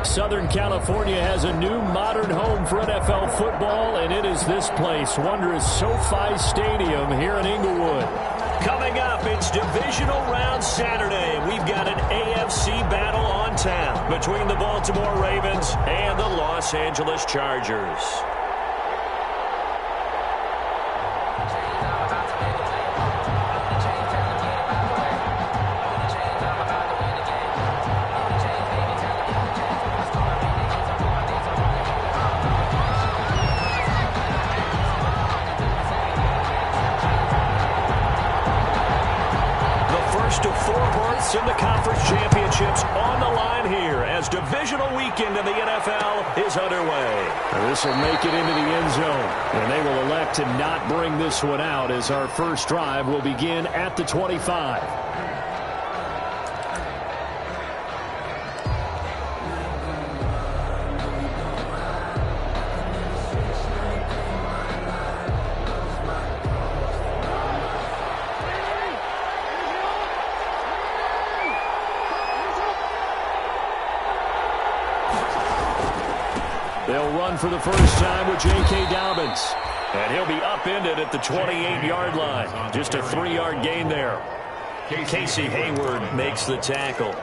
Southern California has a new modern home for NFL football, and it is this place, wondrous SoFi Stadium here in Inglewood. Coming up, it's Divisional Round Saturday. We've got an AFC battle on tap between the Baltimore Ravens and the Los Angeles Chargers. In the conference championships on the line here as divisional weekend in the NFL is underway. This will make it into the end zone, and they will elect to not bring this one out as our first drive will begin at the 25. They'll run for the first time with J.K. Dobbins. And he'll be upended at the 28-yard line. Just a 3-yard gain there. Casey Hayward makes the tackle.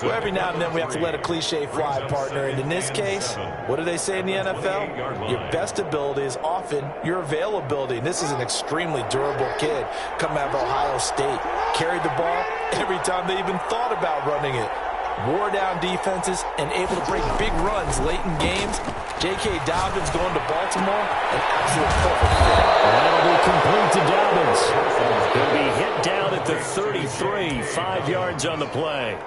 Well, every now and then we have to let a cliche fly, partner. And in this case, what do they say in the NFL? Your best ability is often your availability. And this is an extremely durable kid coming out of Ohio State. Carried the ball every time they even thought about running it. Wore down defenses and able to break big runs late in games. J.K. Dobbins going to Baltimore, an absolute perfect fit. That'll be complete to Dobbins. He'll be hit down at the 33, 5 yards on the play.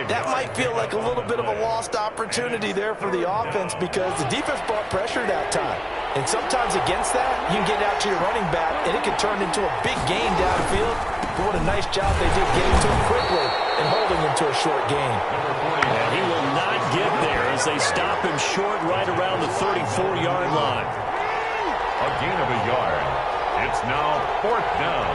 That might feel like a little bit of a lost opportunity there for the offense because the defense brought pressure that time. And sometimes against that, you can get out to your running back, and it can turn into a big gain downfield. But what a nice job they did getting to him quickly and holding him to a short gain. And he will not get there as they stop him short right around the 34-yard line. A gain of a yard. It's now 4th down.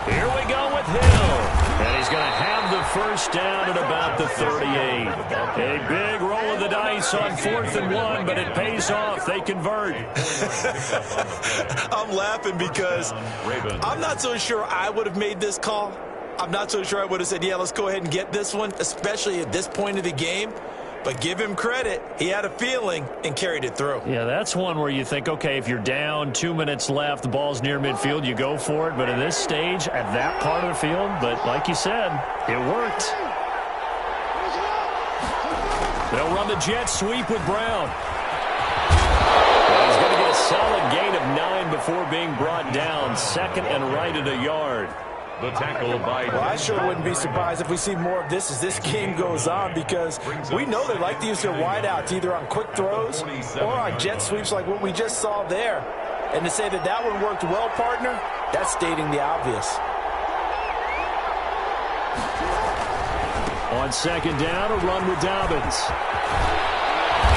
Here we go with Hill. And he's going to have the first down at about the 38. A big roll of the dice on 4th and 1, but it pays off. They convert. I'm laughing because I'm not so sure I would have made this call. I'm not so sure I would have said, yeah, let's go ahead and get this one, especially at this point of the game. But give him credit. He had a feeling and carried it through. Yeah, that's one where you think, okay, if you're down, 2 minutes left, the ball's near midfield, you go for it. But in this stage, at that part of the field, but like you said, it worked. They'll run the jet sweep with Brown. And he's going to get a solid gain of 9 before being brought down. 2nd and right at a yard. The tackle by... Well, I sure wouldn't be surprised if we see more of this as this game goes on because we know they like to use their wideouts either on quick throws or on jet sweeps like what we just saw there. And to say that that one worked well, partner, that's stating the obvious. On 2nd down, a run with Dobbins.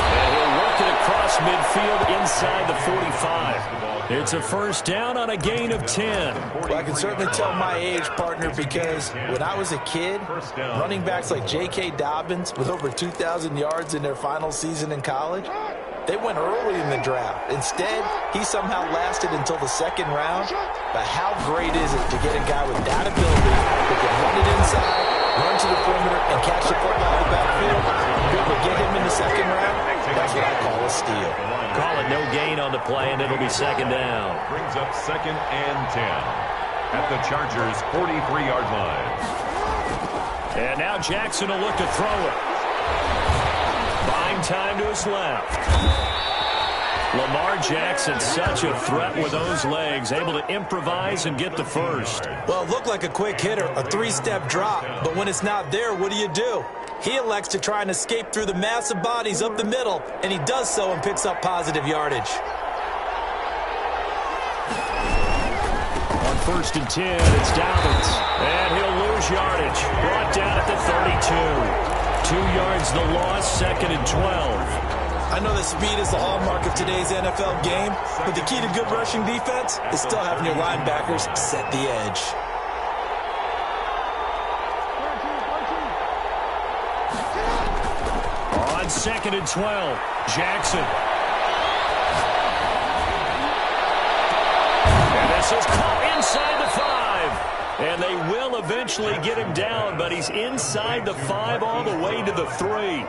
And he'll work it across midfield inside the 45. It's a first down on a gain of 10. Well, I can certainly tell my age, partner, because when I was a kid, running backs like J.K. Dobbins with over 2,000 yards in their final season in college, they went early in the draft. Instead, he somehow lasted until the 2nd round. But how great is it to get a guy with that ability who can run it inside, run to the perimeter, and catch the football in the backfield? Be able to get him in the 2nd round? That's what I call a steal. Call it no gain on the play, and it'll be 2nd down. Brings up 2nd and 10 at the Chargers' 43-yard line. And now Jackson will look to throw it. Buying time to his left. Lamar Jackson, such a threat with those legs, able to improvise and get the first. Well, it looked like a quick hitter, a 3-step drop, but when it's not there, what do? He elects to try and escape through the massive bodies up the middle, and he does so and picks up positive yardage. On 1st and 10, it's Dobbins. And he'll lose yardage. Brought down at the 32. 2 yards the loss, 2nd and 12. I know that speed is the hallmark of today's NFL game, but the key to good rushing defense is still having your linebackers set the edge. it's 2nd and 12. Jackson. And this is caught inside the 5. And they will eventually get him down, but he's inside the 5 all the way to the 3.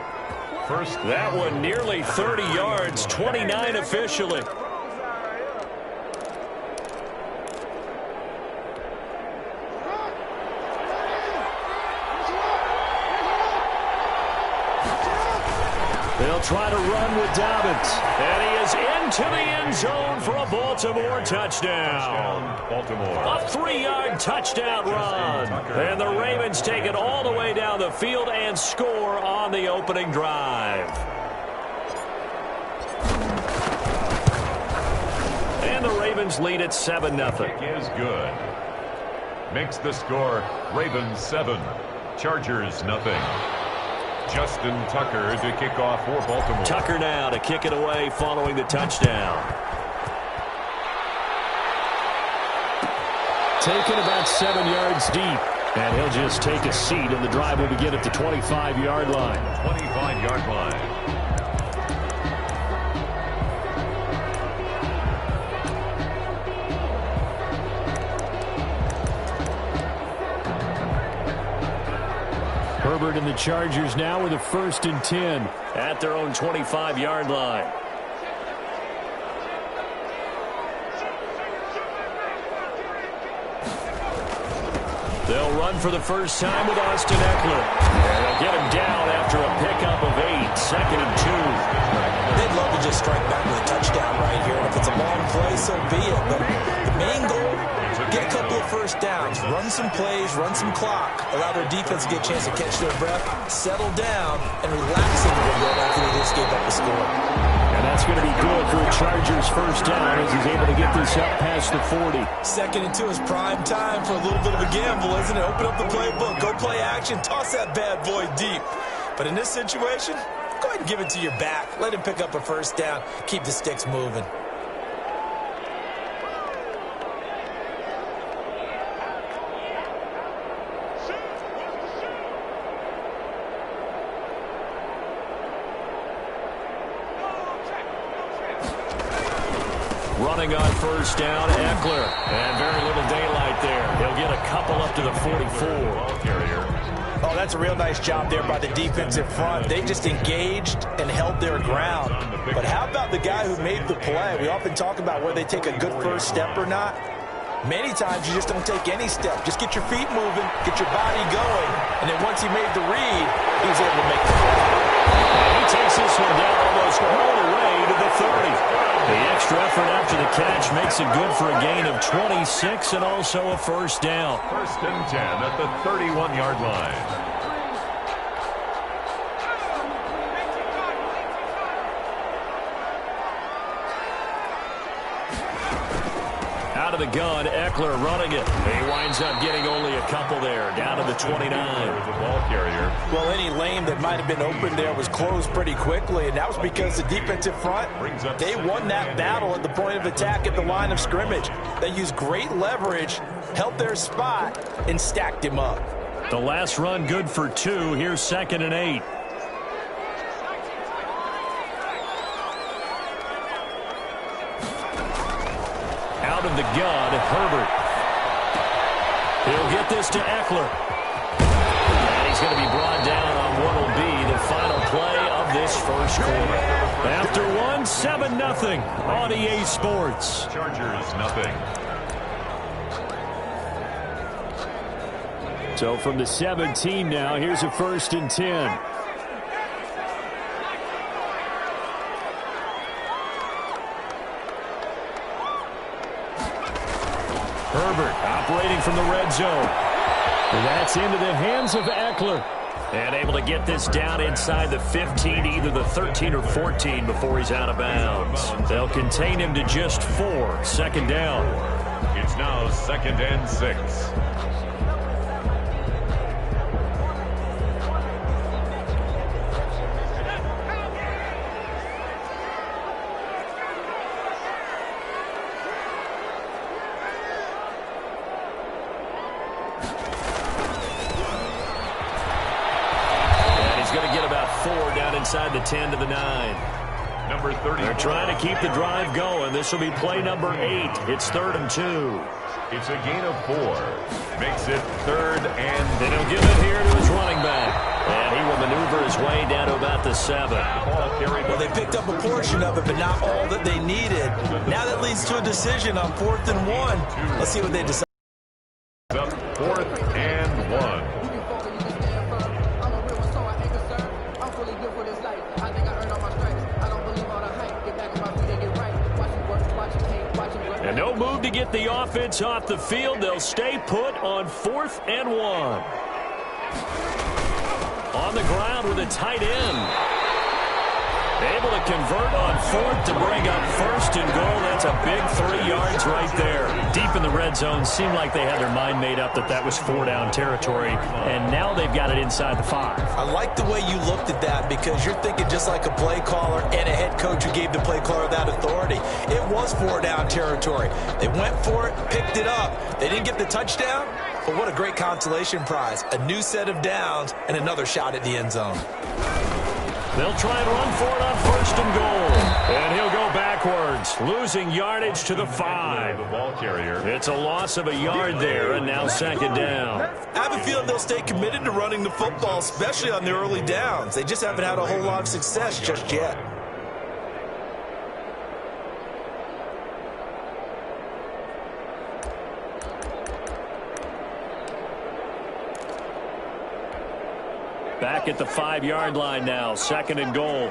That one nearly 30 yards, 29 officially. They'll try to run with Dobbins. And he is into the end zone for a Baltimore touchdown. Baltimore. A 3-yard touchdown run. And the Ravens take it all the way down the field and score on the opening drive. And the Ravens lead at 7-0. Kick is good. Makes the score Ravens 7, Chargers nothing. Justin Tucker to kick off for Baltimore. Tucker now to kick it away following the touchdown. Taken about 7 yards deep. And he'll just take a seat, and the drive will begin at the 25-yard line. 25-yard line. Herbert and the Chargers now with a 1st and 10 at their own 25-yard line. They'll run for the first time with Austin Eckler. And they'll get him down after a pickup of 8, 2nd and 2. They'd love to just strike back with a touchdown right here. And if it's a long play, so be it. But the main goal, get a couple of first downs, run some plays, run some clock, allow their defense to get a chance to catch their breath, settle down, and relax a little bit after they just gave up the score. And that's going to be good for a Chargers first down as he's able to get this up past the 40. 2nd and 2 is prime time for a little bit of a gamble, isn't it? Open up the playbook, go play action, toss that bad boy deep. But in this situation, go ahead and give it to your back. Let him pick up a first down, keep the sticks moving. Running on first down, Eckler. And very little daylight there. He'll get a couple up to the 44. Oh, that's a real nice job there by the defensive front. They just engaged and held their ground. But how about the guy who made the play? We often talk about whether they take a good first step or not. Many times you just don't take any step. Just get your feet moving, get your body going. And then once he made the read, he was able to make the play. And he takes this one down almost all the way to the 30. The extra effort after the catch makes it good for a gain of 26 and also a first down. 1st and 10 at the 31-yard line. Out of the gun, Eckler running it. He winds up getting only a couple there, down to the 29. The ball carrier. Well, any lane that might have been open there was closed pretty quickly, and that was because the defensive front, they won that battle at the point of attack at the line of scrimmage. They used great leverage, held their spot, and stacked him up. The last run good for 2. Here's 2nd and 8. Out of the gun, Herbert. He'll get this to Eckler. And he's going to be brought down on what will be the final play of this first quarter. After 7-0 on EA Sports. Chargers nothing. So from the 17 now, here's a 1st and 10. Herbert operating from the red zone. And that's into the hands of Eckler. And able to get this down inside the 15, either the 13 or 14 before he's out of bounds. They'll contain him to just 4. 2nd down. It's now 2nd and 6. Inside the 10 to the 9. Number 30. They're trying to keep the drive going. This will be play number 8. It's 3rd and 2. It's a gain of 4. Makes it 3rd and... Then he'll give it here to his running back. And he will maneuver his way down to about the 7. Well, they picked up a portion of it, but not all that they needed. Now that leads to a decision on 4th and 1. Let's see what they decide. 4th and 1. And no move to get the offense off the field. They'll stay put on 4th and 1. On the ground with a tight end. Able to convert on 4th to bring up 1st and goal. That's a big 3 yards right there. Deep in the red zone, seemed like they had their mind made up that that was 4-down territory, and now they've got it inside the 5. I like the way you looked at that because you're thinking just like a play caller and a head coach who gave the play caller that authority. It was 4-down territory. They went for it, picked it up. They didn't get the touchdown, but what a great consolation prize. A new set of downs and another shot at the end zone. They'll try and run for it on 1st and goal. And he'll go backwards, losing yardage to the 5. The ball carrier. It's a loss of a yard there, and now 2nd down. I have a feeling they'll stay committed to running the football, especially on the early downs. They just haven't had a whole lot of success just yet. Back at the 5-yard line now, 2nd and goal.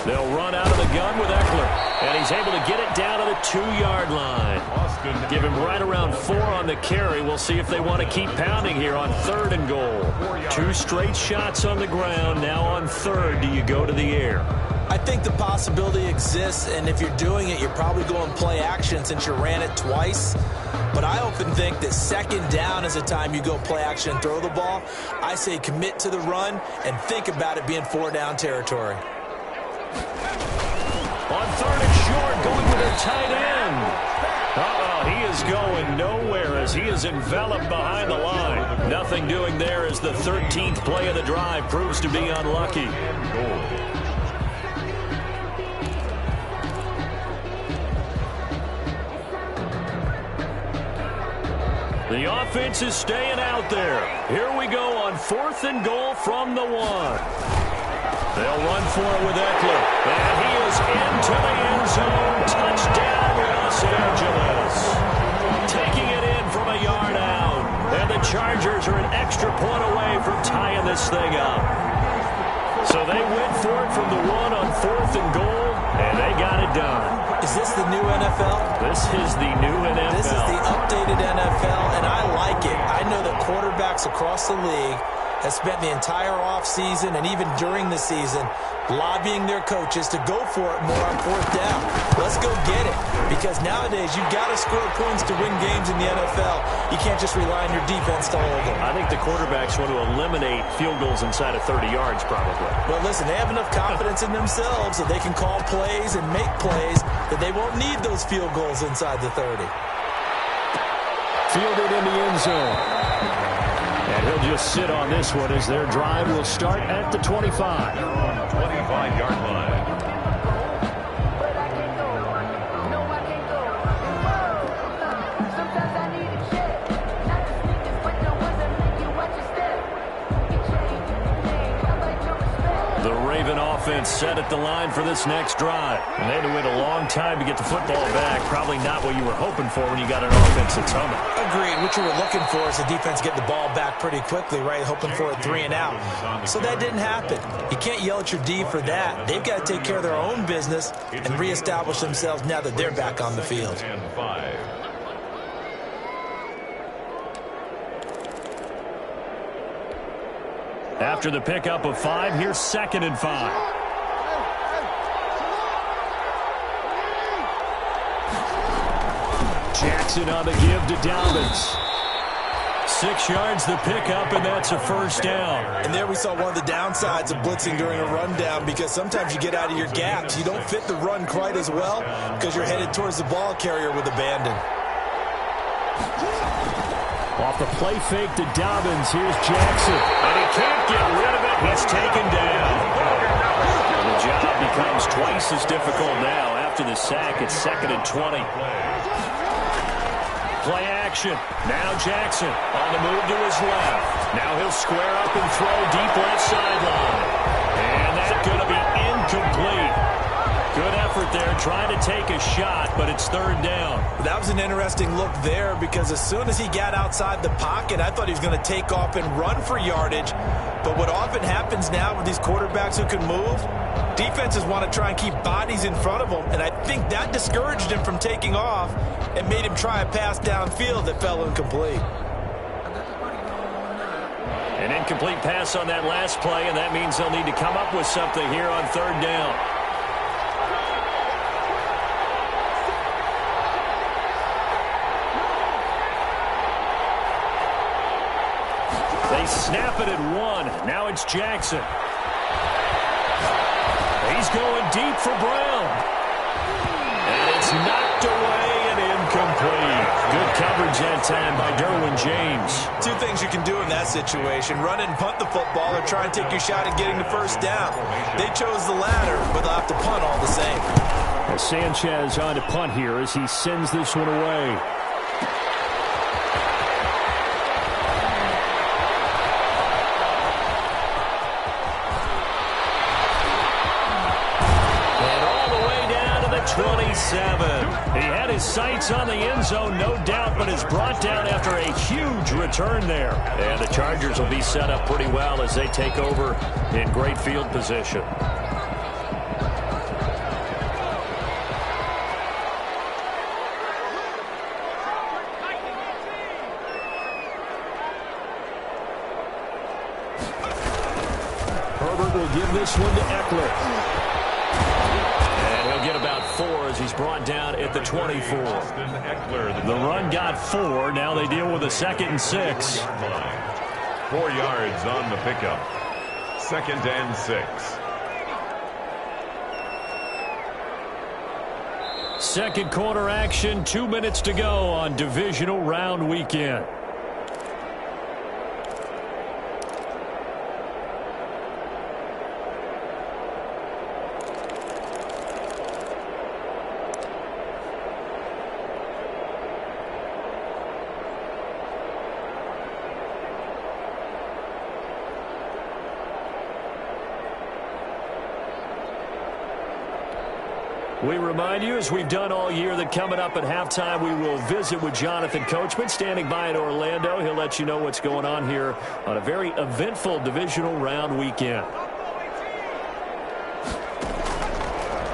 They'll run out of the gun with Eckler, and he's able to get it down to the 2-yard line. Give him right around 4 on the carry. We'll see if they want to keep pounding here on 3rd and goal. 2 straight shots on the ground. Now on 3rd, do you go to the air? I think the possibility exists, and if you're doing it, you're probably going play action since you ran it twice. But I often think that 2nd down is a time you go play action and throw the ball. I say commit to the run and think about it being 4-down territory. On 3rd and short, going with their tight end. He is going nowhere as he is enveloped behind the line. Nothing doing there as the 13th play of the drive proves to be unlucky. The offense is staying out there. Here we go on 4th and goal from the 1. They'll run for it with Eckler. And he is into the end zone. Touchdown, Los Angeles. Taking it in from a yard out. And the Chargers are an extra point away from tying this thing up. So they went for it from the 1 on 4th and goal, and they got it done. Is this the new NFL? This is the new NFL. This is the updated NFL, and I like it. I know that quarterbacks across the league have spent the entire offseason and even during the season lobbying their coaches to go for it more on 4th down. Let's go get it, because nowadays you've got to score points to win games in the NFL. You can't just rely on your defense to hold them. I think the quarterbacks want to eliminate field goals inside of 30 yards probably. Well, listen, they have enough confidence in themselves that they can call plays and make plays that they won't need those field goals inside the 30. Fielded in the end zone. And he'll just sit on this one as their drive will start at the 25. 25-yard line. The Raven offense set at the line for this next drive. And they had to wait a long time to get the football back. Probably not what you were hoping for when you got an offense that's humming. Agreed. What you were looking for is the defense get the ball back pretty quickly, right? Hoping for a 3 and out. So that didn't happen. You can't yell at your D for that. They've got to take care of their own business and reestablish themselves now that they're back on the field. And 5. After the pickup of 5, here's 2nd and 5. Jackson on the give to Dobbins. 6 yards the pickup, and that's a first down. And there we saw one of the downsides of blitzing during a rundown, because sometimes you get out of your gaps. You don't fit the run quite as well because you're headed towards the ball carrier with abandon. Off the play fake to Dobbins, here's Jackson. And he can't get rid of it. He's taken down. And the job becomes twice as difficult now. After the sack, it's 2nd and 20. Play action. Now Jackson on the move to his left. Now he'll square up and throw deep left sideline. And that's going to be incomplete. Good effort there, trying to take a shot, but it's 3rd down. That was an interesting look there, because as soon as he got outside the pocket, I thought he was going to take off and run for yardage. But what often happens now with these quarterbacks who can move, defenses want to try and keep bodies in front of them, and I think that discouraged him from taking off and made him try a pass downfield that fell incomplete. An incomplete pass on that last play, and that means they'll need to come up with something here on 3rd down. They snap it at 1. Now it's Jackson. He's going deep for Brown. And it's knocked away and incomplete. Good coverage that time by Derwin James. 2 things you can do in that situation: run and punt the football, or try and take your shot at getting the first down. They chose the latter, but they'll have to punt all the same. Well, Sanchez on to punt here as he sends this one away. And all the way down to the 27. He had his sights on the end zone, no doubt, but is brought down after a huge return there. And the Chargers will be set up pretty well as they take over in great field position. Herbert will give this one to Eckler. And he'll get about 4 as he's brought down at the 24. The run got 4. Now they deal with a 2nd and 6. 4 yards on the pickup. 2nd and 6. Second quarter action, 2 minutes to go on divisional round weekend. We remind you, as we've done all year, that coming up at halftime, we will visit with Jonathan Coachman, standing by in Orlando. He'll let you know what's going on here on a very eventful divisional round weekend.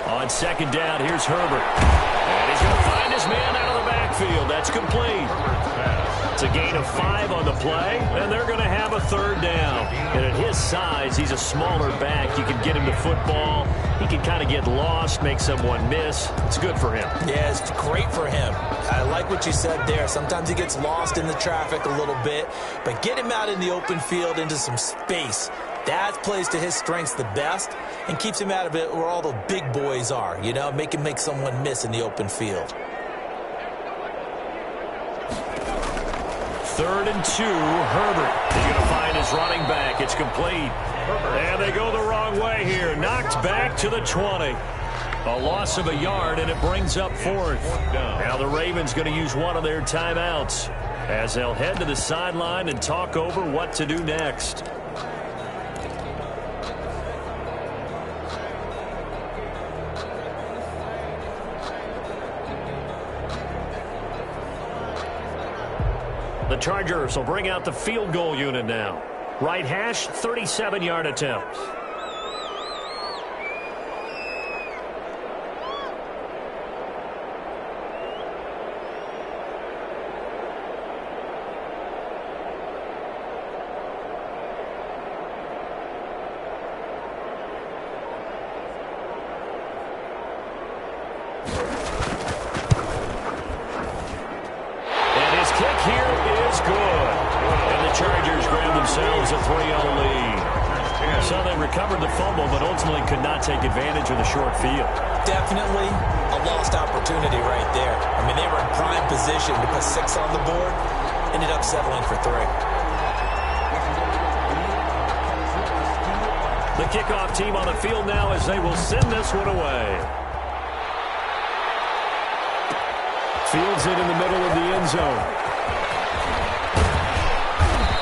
On 2nd down, here's Herbert. And he's going to find his man out of the backfield. That's complete. It's a gain of 5 on the play, and they're going to have a 3rd down. And at his size, he's a smaller back. You can get him the football. He can kind of get lost, make someone miss. It's good for him. Yeah, it's great for him. I like what you said there. Sometimes he gets lost in the traffic a little bit, but get him out in the open field into some space. That plays to his strengths the best and keeps him out of it where all the big boys are, you know, make him make someone miss in the open field. 3rd and 2, Herbert. He's going to find his running back. It's complete. And they go the wrong way here. Knocked back to the 20. A loss of a yard, and it brings up 4th. Now the Ravens going to use one of their timeouts as they'll head to the sideline and talk over what to do next. The Chargers will bring out the field goal unit now. Right hash, 37-yard attempt. And his kick here is good. lead. So they recovered the fumble, but ultimately could not take advantage of the short field. Definitely a lost opportunity right there. I mean, they were in prime position to put 6 on the board. Ended up settling for 3. The kickoff team on the field now as they will send this one away. Fields it in the middle of the end zone.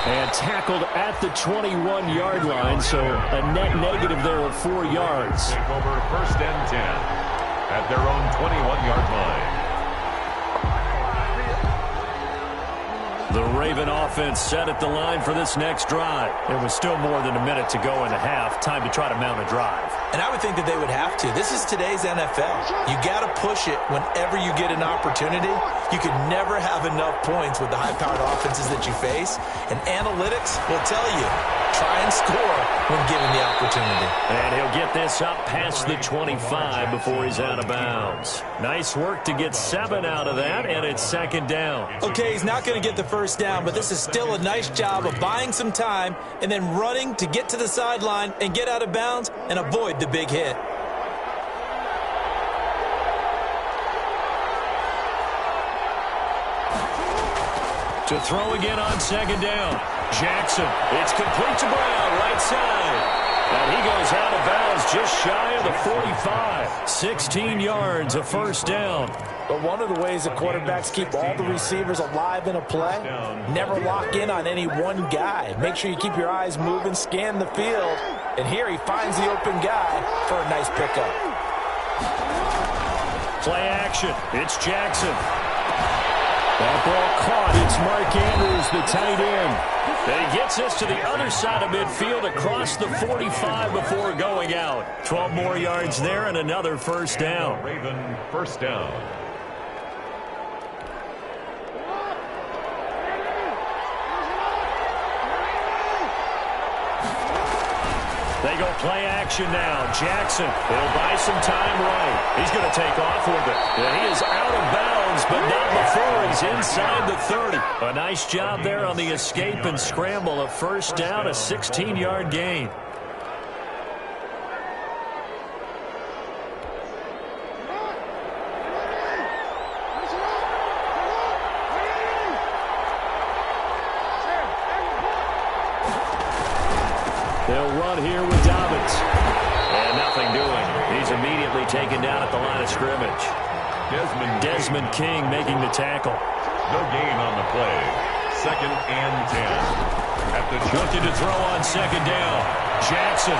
And tackled at the 21-yard line, so a net negative there of 4 yards. Take over 1st and 10 at their own 21-yard line. The Raven offense set at the line for this next drive. There was still more than a minute to go in the half. Time to try to mount a drive. And I would think that they would have to. This is today's NFL. You got to push it whenever you get an opportunity. You can never have enough points with the high-powered offenses that you face. And analytics will tell you, try and score when given the opportunity. And he'll get this up past the 25 before he's out of bounds. Nice work to get 7 out of that, and it's 2nd down. Okay, he's not going to get the 1st down, but this is still a nice job of buying some time and then running to get to the sideline and get out of bounds and avoid the big hit. To throw again on 2nd down. Jackson, it's complete to Brown, right side. And he goes out of bounds just shy of the 45. 16 yards, a 1st down. But one of the ways that quarterbacks keep all the receivers alive in a play, never lock in on any one guy. Make sure you keep your eyes moving, scan the field, and here he finds the open guy for a nice pickup. Play action. It's Jackson. That ball caught. It's Mark Andrews, the tight end. And he gets us to the other side of midfield across the 45 before going out. 12 more yards there and another 1st down. Raven 1st down. They go play action now. Jackson will buy some time right. He's going to take off with it. And he is out of bounds, but not before he's inside the 30. A nice job there on the escape and scramble. A 1st down, a 16-yard gain. They'll run here with Dobbins. And nothing doing. He's immediately taken down at the line of scrimmage. Desmond King making the tackle. No gain on the play. 2nd and 10. At the looking to throw on 2nd down. Jackson.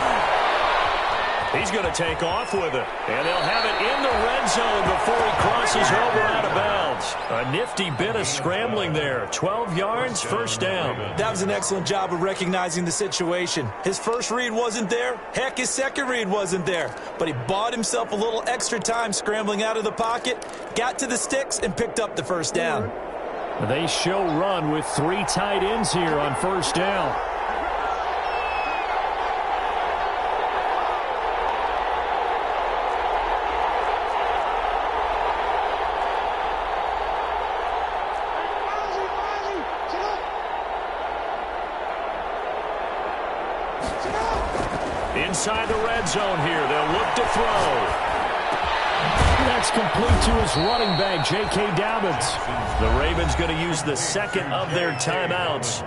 He's going to take off with it. And they'll have it in the red zone before he crosses over out of bounds. A nifty bit of scrambling there. 12 yards, 1st down. That was an excellent job of recognizing the situation. His first read wasn't there. Heck, his second read wasn't there. But he bought himself a little extra time scrambling out of the pocket, got to the sticks, and picked up the 1st down. They show run with 3 tight ends here on 1st down. Inside the red zone here. They'll look to throw. That's complete to his running back, J.K. Dobbins. The Ravens going to use the 2nd of their timeouts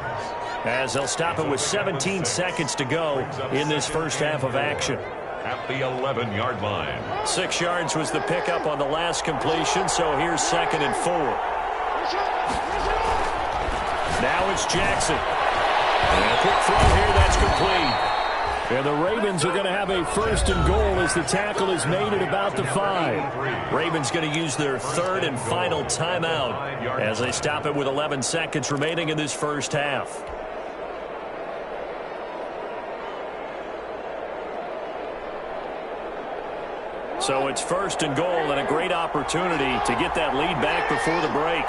as they'll stop it with 17 seconds to go in this 1st half of action. At the 11-yard line. 6 yards was the pickup on the last completion, so here's 2nd and 4. Now it's Jackson. And a quick throw here, that's complete. And the Ravens are going to have a 1st and goal as the tackle is made at about the 5. Ravens going to use their 3rd and final timeout as they stop it with 11 seconds remaining in this 1st half. So it's 1st and goal and a great opportunity to get that lead back before the break.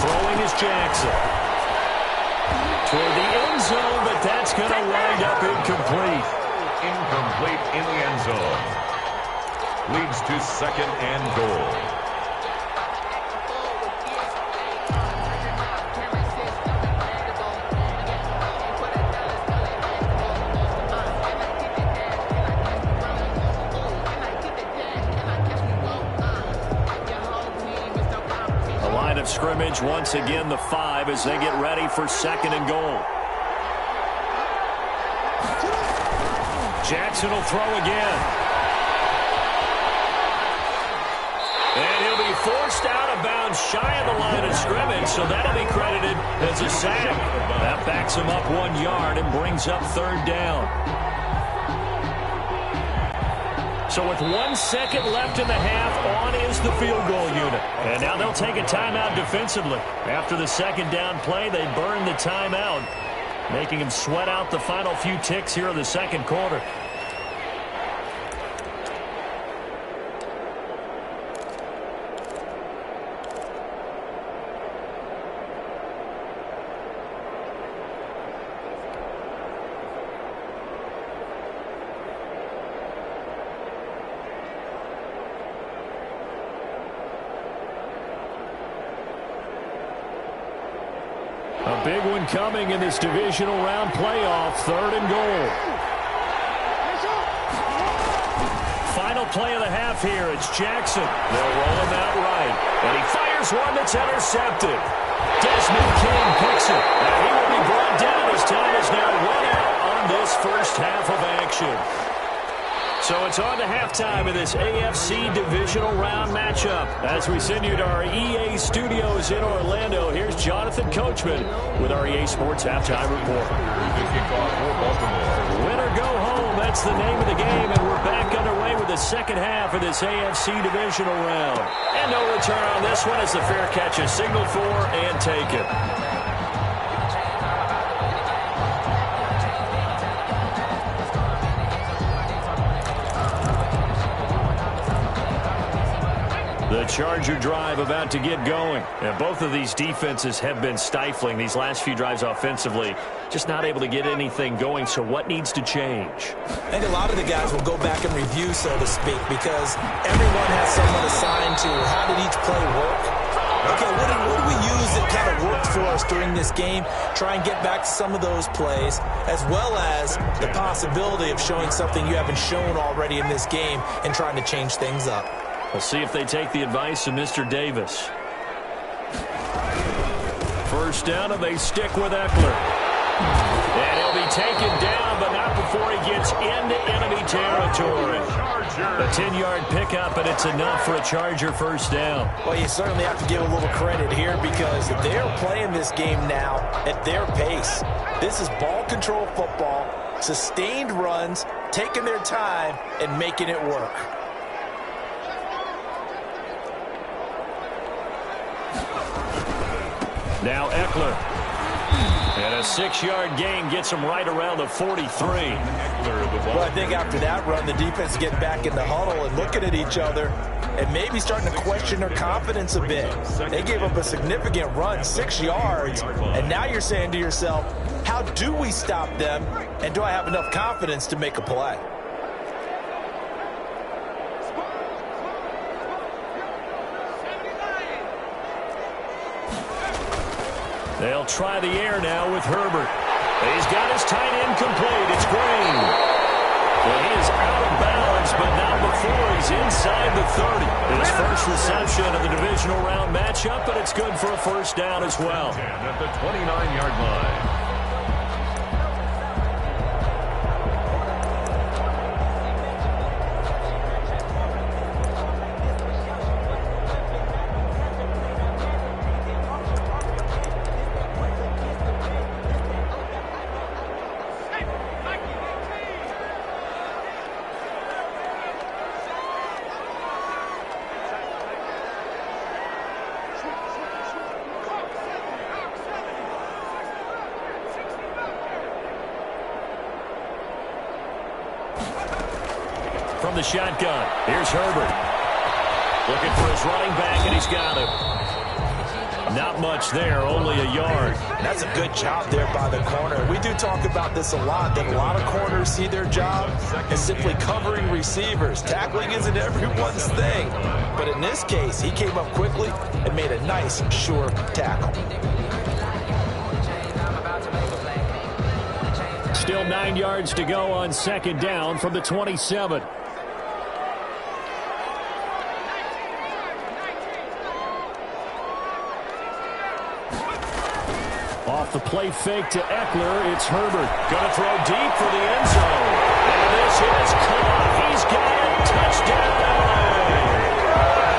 Throwing is Jackson. Toward the end zone, but that's going to wind up incomplete. Incomplete in the end zone. Leads to 2nd and goal. advantage once again, the 5, as they get ready for 2nd and goal. Jackson will throw again. And he'll be forced out of bounds shy of the line of scrimmage, so that'll be credited as a sack. That backs him up 1 yard and brings up 3rd down. So with 1 second left in the half, on is the field goal unit. And now they'll take a timeout defensively. After the 2nd down play, they burn the timeout, making him sweat out the final few ticks here in the 2nd quarter. A big one coming in this divisional round playoff. 3rd and goal. Final play of the half here. It's Jackson. They'll roll him out right. And he fires one that's intercepted. Desmond King picks it. And he will be brought down as time is now run out on this first half of action. So it's on to halftime in this AFC divisional round matchup. As we send you to our EA studios in Orlando, here's Jonathan Coachman with our EA Sports Halftime Report. Win or go home, that's the name of the game, and we're back underway with the 2nd half of this AFC divisional round. And no return on this one as the fair catch is signaled for and taken. The Charger drive about to get going. And both of these defenses have been stifling these last few drives offensively. Just not able to get anything going, so what needs to change? I think a lot of the guys will go back and review, so to speak, because everyone has someone assigned to how did each play work. Okay, what did we use that kind of worked for us during this game? Try and get back to some of those plays, as well as the possibility of showing something you haven't shown already in this game and trying to change things up. We'll see if they take the advice of Mr. Davis. First down, and they stick with Eckler. And he'll be taken down, but not before he gets into enemy territory. A 10-yard pickup, and it's enough for a Charger first down. Well, you certainly have to give a little credit here because they're playing this game now at their pace. This is ball control football, sustained runs, taking their time, and making it work. Now Eckler. And a 6-yard gain gets him right around the 43. Well, I think after that run, the defense is getting back in the huddle and looking at each other and maybe starting to question their confidence a bit. They gave up a significant run, 6 yards, and now you're saying to yourself, how do we stop them, and do I have enough confidence to make a play? They'll try the air now with Herbert. He's got his tight end complete. It's Green. Well, he is out of bounds, but not before he's inside the 30. His first reception of the divisional round matchup, but it's good for a first down as well. At the 29-yard line. From the shotgun, here's Herbert. Looking for his running back, and he's got him. Not much there, only a yard. That's a good job there by the corner. We do talk about this a lot, that a lot of corners see their job as simply covering receivers. Tackling isn't everyone's thing. But in this case, he came up quickly and made a nice, sure tackle. Still 9 yards to go on second down from the 27. off the play fake to Eckler. It's Herbert. Going to throw deep for the end zone. And this is caught. He's got it. Touchdown.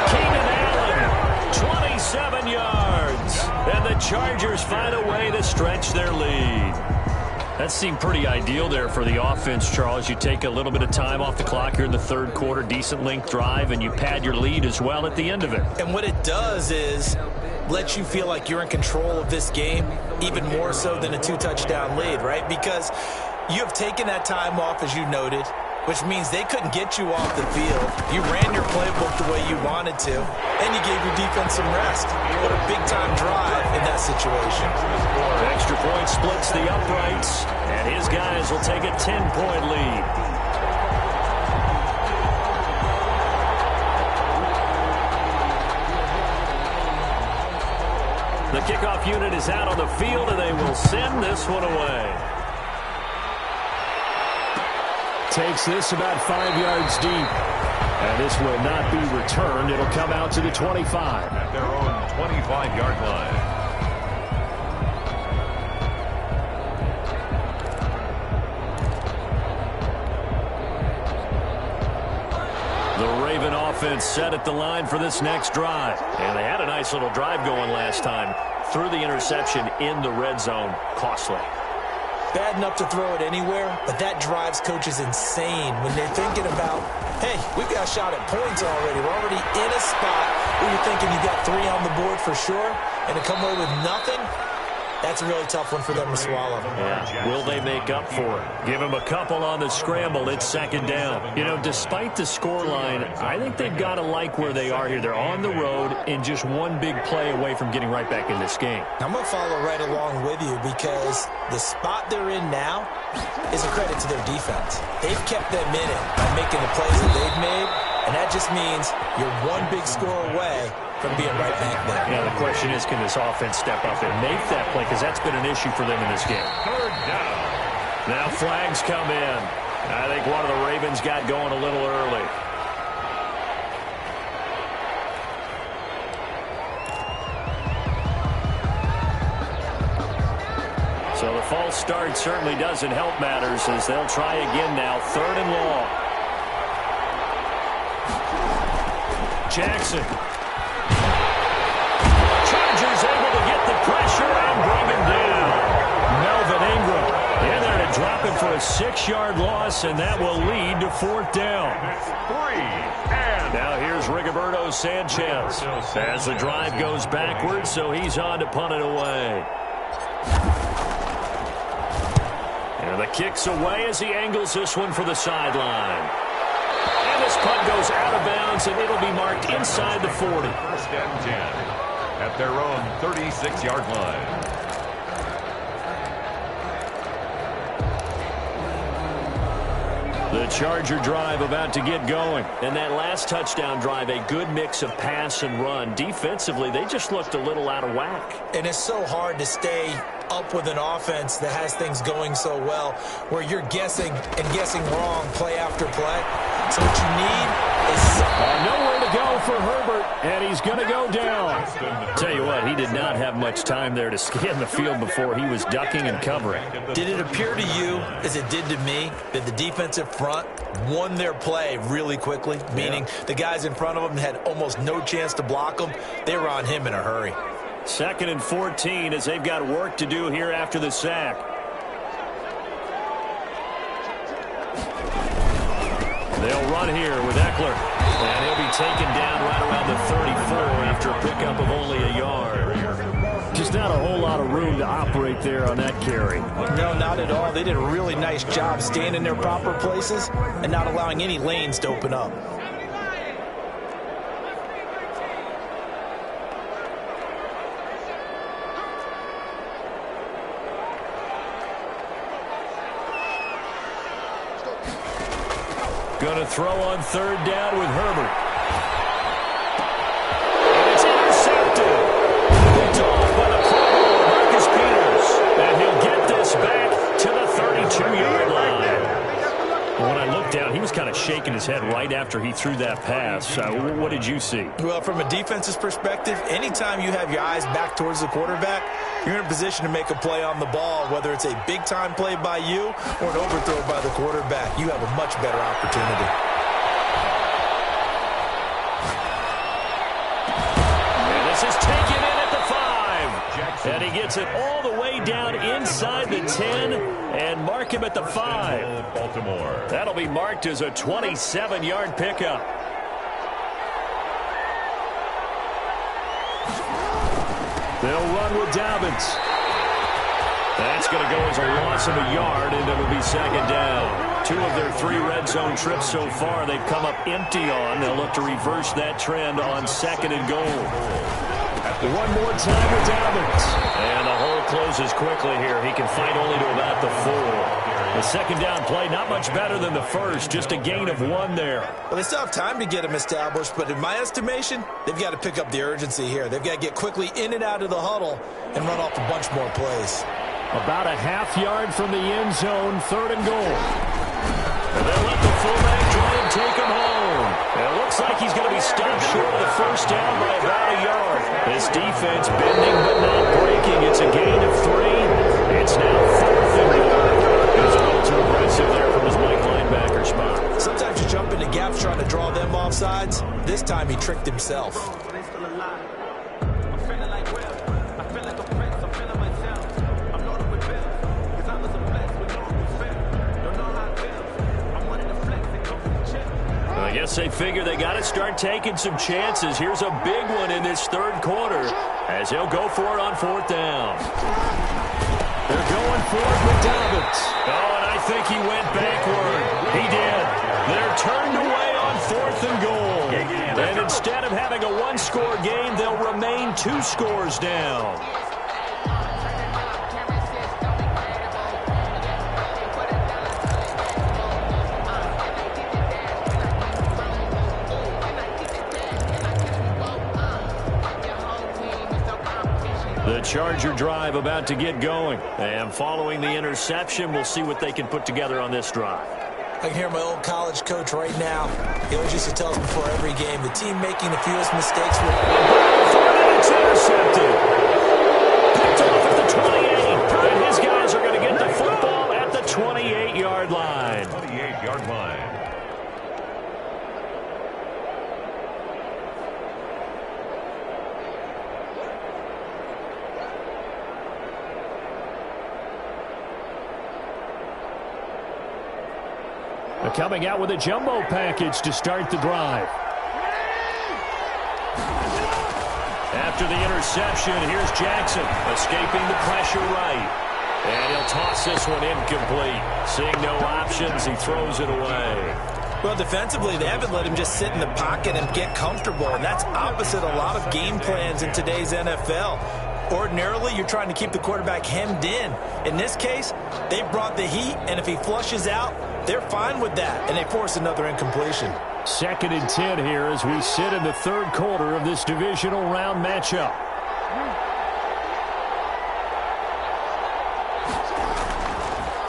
Keenan Allen, 27 yards. And the Chargers find a way to stretch their lead. That seemed pretty ideal there for the offense, Charles. You take a little bit of time off the clock here in the third quarter, decent length drive, and you pad your lead as well at the end of it. And what it does is let you feel like you're in control of this game, even more so than a 2-touchdown lead, right? Because you have taken that time off, as you noted, which means they couldn't get you off the field. You ran your playbook the way you wanted to, and you gave your defense some rest. What a big-time drive in that situation. Extra point splits the uprights, and his guys will take a 10-point lead. The kickoff unit is out on the field, and they will send this one away. Takes this about 5 yards deep. And this will not be returned. It'll come out to the 25. At their own 25-yard line. The Raven offense set at the line for this next drive. And they had a nice little drive going last time. Threw the interception in the red zone. Costly. Bad enough to throw it anywhere, but that drives coaches insane when they're thinking about, hey, we've got a shot at points already. We're already in a spot where you're thinking you got 3 on the board for sure, and to come away with nothing, that's a really tough one for them to swallow. Yeah. Will they make up for it? Give them a couple on the scramble. It's second down. You know, despite the scoreline, I think they've got to like where they are here. They're on the road and just one big play away from getting right back in this game. I'm going to follow right along with you because the spot they're in now is a credit to their defense. They've kept them in it by making the plays that they've made, and that just means you're one big score away from being right back there. Yeah, the question is, can this offense step up and make that play? Because that's been an issue for them in this game. Third down. Now flags come in. I think one of the Ravens got going a little early. So the false start certainly doesn't help matters as they'll try again now. 3rd and long. Jackson. Chargers able to get the pressure and bring him down. Melvin Ingram in there to drop him for a 6-yard loss, and that will lead to 4th down. Now here's Rigoberto Sanchez as the drive goes backwards, so he's on to punt it away. And the kick's away as he angles this one for the sideline. And this punt goes out of bounds, and it'll be marked inside the 40. 1st and 10 at their own 36-yard line. The Charger drive about to get going. And that last touchdown drive, a good mix of pass and run. Defensively, they just looked a little out of whack. And it's so hard to stay up with an offense that has things going so well where you're guessing and guessing wrong play after play. So what you need is nowhere to go for Herbert, and he's going to go down. Tell you what, he did not have much time there to scan the field before he was ducking and covering. Did it appear to you, as it did to me, that the defensive front won their play really quickly, meaning the guys in front of them had almost no chance to block him? They were on him in a hurry. 2nd and 14 as they've got work to do here after the sack. They'll run here with Eckler. And he'll be taken down right around the 34 after a pickup of only a yard. Just not a whole lot of room to operate there on that carry. No, not at all. They did a really nice job staying in their proper places and not allowing any lanes to open up. Going to throw on 3rd down with Herbert. And it's intercepted. Picked off by the Pro Bowler, Marcus Peters. And he'll get this back to the 32-yard line. When I look broke down. He was kind of shaking his head right after he threw that pass. What did you see? Well, from a defense's perspective, anytime you have your eyes back towards the quarterback, you're in a position to make a play on the ball, whether it's a big-time play by you or an overthrow by the quarterback. You have a much better opportunity. And this is taken in at the 5. And he gets it all the way down inside the 10 and mark him at the 5. Baltimore. That'll be marked as a 27-yard pickup. They'll run with Dobbins. That's going to go as a loss of a yard, and it'll be second down. 2 of their 3 red zone trips so far they've come up empty on. They'll look to reverse that trend on second and goal. One more time with Dobbins. And the hole closes quickly here. He can fight only to about the 4. The second down play, not much better than the first. Just a gain of 1 there. Well, they still have time to get him established, but in my estimation, they've got to pick up the urgency here. They've got to get quickly in and out of the huddle and run off a bunch more plays. About a half yard from the end zone, 3rd and goal. And they'll let the fullback try and take him home. And it looks like he's going to be stopped short of the first down by about a yard. This defense bending but not breaking. It's a gain of 3. It's now 4th and goal. He's a little too aggressive there from his Mike linebacker spot. Sometimes you jump into gaps trying to draw them off sides. This time he tricked himself. I guess they figure they got to start taking some chances. Here's a big one in this 3rd quarter as he'll go for it on 4th down. They're going for it with Dobbins. Oh, and I think he went backward. He did. They're turned away on 4th and goal. And instead of having a 1-score game, they'll remain 2 scores down. The Charger drive about to get going. And following the interception, we'll see what they can put together on this drive. I can hear my old college coach right now. He always used to tell us before every game, the team making the fewest mistakes will win. It's intercepted. Picked off at the 28. And his guys are going to get the football at the 28-yard line. 28-yard line. Coming out with a jumbo package to start the drive. After the interception, here's Jackson escaping the pressure right. And he'll toss this one incomplete. Seeing no options, he throws it away. Well, defensively, they haven't let him just sit in the pocket and get comfortable, and that's opposite a lot of game plans in today's NFL. Ordinarily, you're trying to keep the quarterback hemmed in. In this case, they brought the heat, and if he flushes out, they're fine with that, and they force another incompletion. 2nd and 10 here as we sit in the 3rd quarter of this divisional round matchup.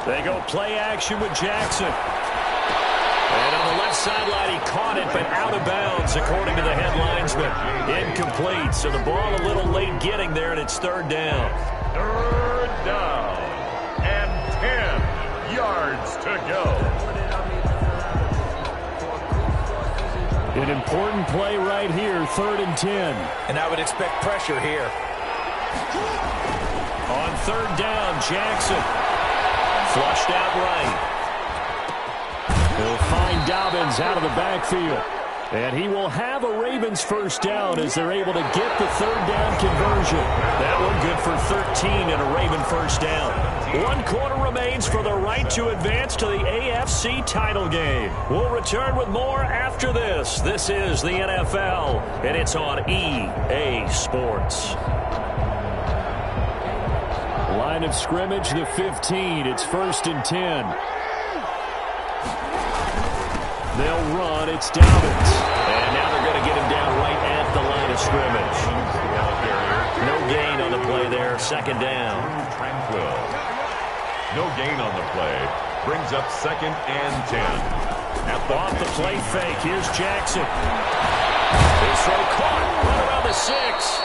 They go play action with Jackson. And on the left sideline, he caught it, but out of bounds, according to the head linesman. Incomplete, so the ball a little late getting there, and it's 3rd down. 3rd down and 10 yards to go. An important play right here, 3rd and 10. And I would expect pressure here. On 3rd down, Jackson. Flushed out right. He'll find Dobbins out of the backfield. And he will have a Ravens first down as they're able to get the 3rd down conversion. That one good for 13 and a Raven first down. 1 quarter remains for the right to advance to the AFC title game. We'll return with more after this. This is the NFL, and it's on EA Sports. Line of scrimmage, the 15. It's 1st and 10. They'll run. It's Dobbins. And now they're going to get him down right at the line of scrimmage. No gain on the play there. 2nd down. Tranquil. No gain on the play. Brings up 2nd and 10. Off the play fake. Here's Jackson. His throw caught right around the 6.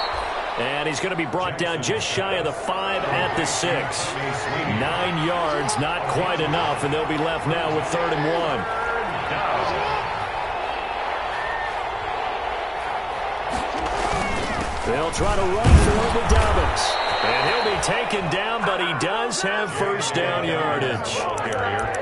And he's going to be brought down just shy of the 5 at the 6. 9 yards, not quite enough, and they'll be left now with 3rd and 1. They'll try to run for the Dobbins. And he'll be taken down, but he does have first down yardage.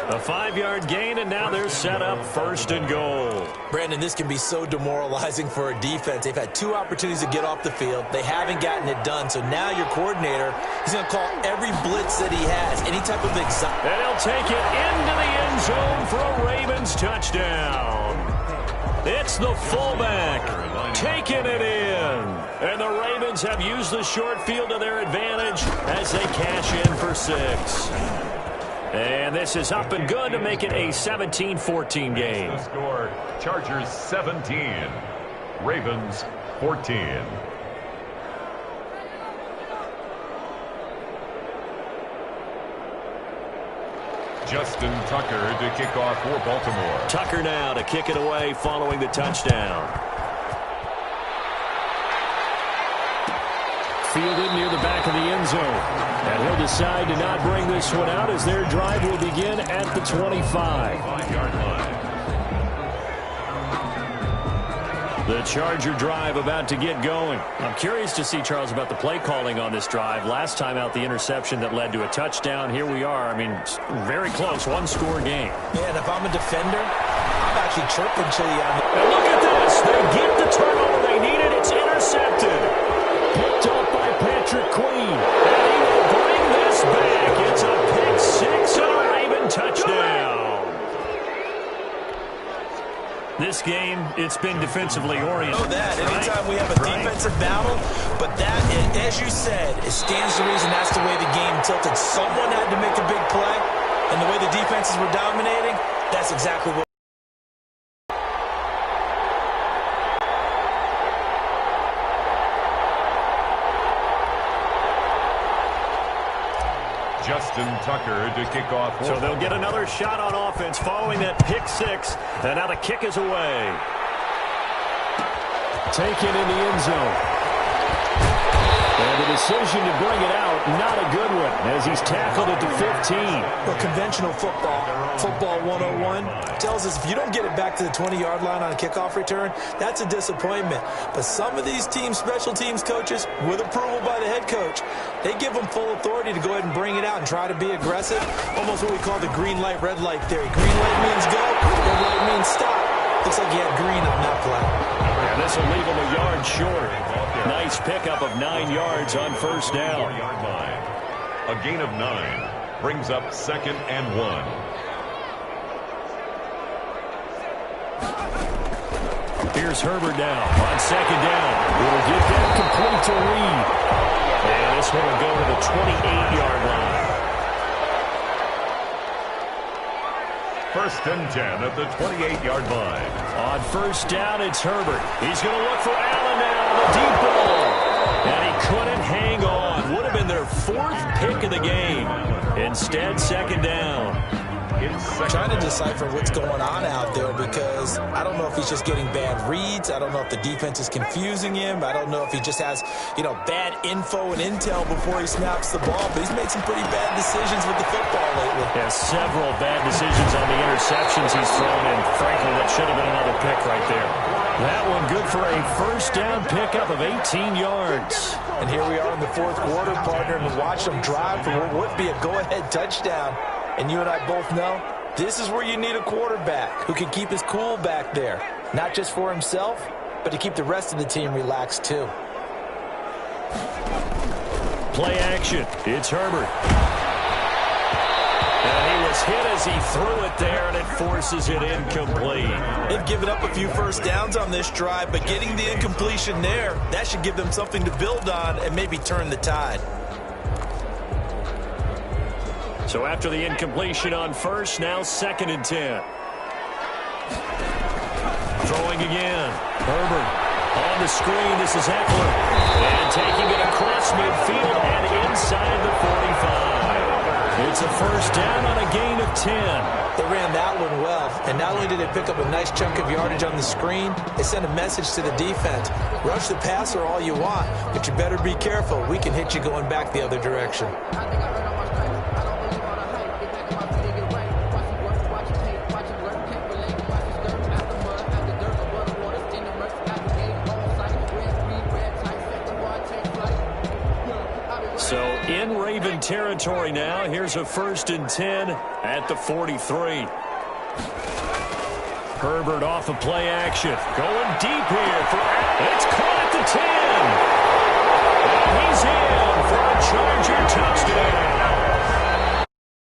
A 5-yard gain, and now they're set up 1st and goal. Brandon, this can be so demoralizing for a defense. They've had 2 opportunities to get off the field. They haven't gotten it done. So now your coordinator, he's going to call every blitz that he has, any type of exotic. And he'll take it into the end zone for a Ravens touchdown. It's the fullback taking it in. And the Ravens have used the short field to their advantage as they cash in for 6. And this is up and good to make it a 17-14 game. The score, Chargers 17, Ravens 14. Justin Tucker to kick off for Baltimore. Tucker now to kick it away following the touchdown. Fielded near the back of the end zone. And he'll decide to not bring this one out as their drive will begin at the 25-yard line. The Charger drive about to get going. I'm curious to see, Charles, about the play calling on this drive. Last time out, the interception that led to a touchdown. Here we are. I mean, very close, 1-score game. Yeah, and if I'm a defender, I'm actually chirping to you. And look at this. They get the turnover they needed. It's intercepted. Picked up by Patrick Queen. And he will bring this back. It's a pick 6 and a Raven touchdown. This game, it's been defensively oriented. Know that. Anytime we have a defensive battle, but that, as you said, it stands to reason that's the way the game tilted. Someone had to make a big play, and the way the defenses were dominating, that's exactly what. Justin Tucker to kick off. So they'll get another shot on offense following that pick 6. And now the kick is away. Taken in the end zone. And the decision to bring it out, not a good one, as he's tackled at the 15. Well, conventional football 101, tells us if you don't get it back to the 20-yard line on a kickoff return, that's a disappointment. But some of these teams, special teams coaches, with approval by the head coach, they give them full authority to go ahead and bring it out and try to be aggressive. Almost what we call the green light, red light theory. Green light means go, red light means stop. Looks like he had green on that play. And this will leave him a yard short. Nice pickup of 9 yards on first down. A gain of 9 brings up 2nd and 1. Here's Herbert down on 2nd down. Will get that complete to Reed. And this one will go to the 28-yard line. 1st and 10 at the 28-yard line. On first down, it's Herbert. He's going to look for Allen now on the deep ball. And he couldn't hang on. Would have been their 4th pick of the game. Instead, 2nd down. Trying to decipher what's going on out there because I don't know if he's just getting bad reads. I don't know if the defense is confusing him. I don't know if he just has, bad info and intel before he snaps the ball. But he's made some pretty bad decisions with the football lately. Yeah, several bad decisions on the interceptions he's thrown, and frankly, that should have been another pick right there. That one good for a first down pickup of 18 yards. And here we are in the 4th quarter, partner, and watch them drive for what would be a go-ahead touchdown. And you and I both know this is where you need a quarterback who can keep his cool back there. Not just for himself, but to keep the rest of the team relaxed too. Play action. It's Herbert. And he was hit as he threw it there, and it forces it incomplete. They've given up a few first downs on this drive, but getting the incompletion there, that should give them something to build on and maybe turn the tide. So after the incompletion on first, now 2nd and 10. Throwing again. Herbert on the screen. This is Eckler. And taking it across midfield and inside the 45. It's a first down on a gain of 10. They ran that one well, and not only did they pick up a nice chunk of yardage on the screen, they sent a message to the defense. Rush the passer all you want, but you better be careful. We can hit you going back the other direction. So in Raven territory now, here's a 1st and 10 at the 43. Herbert off of play action. Going deep here. It's caught at the 10. And he's in for a Charger touchdown.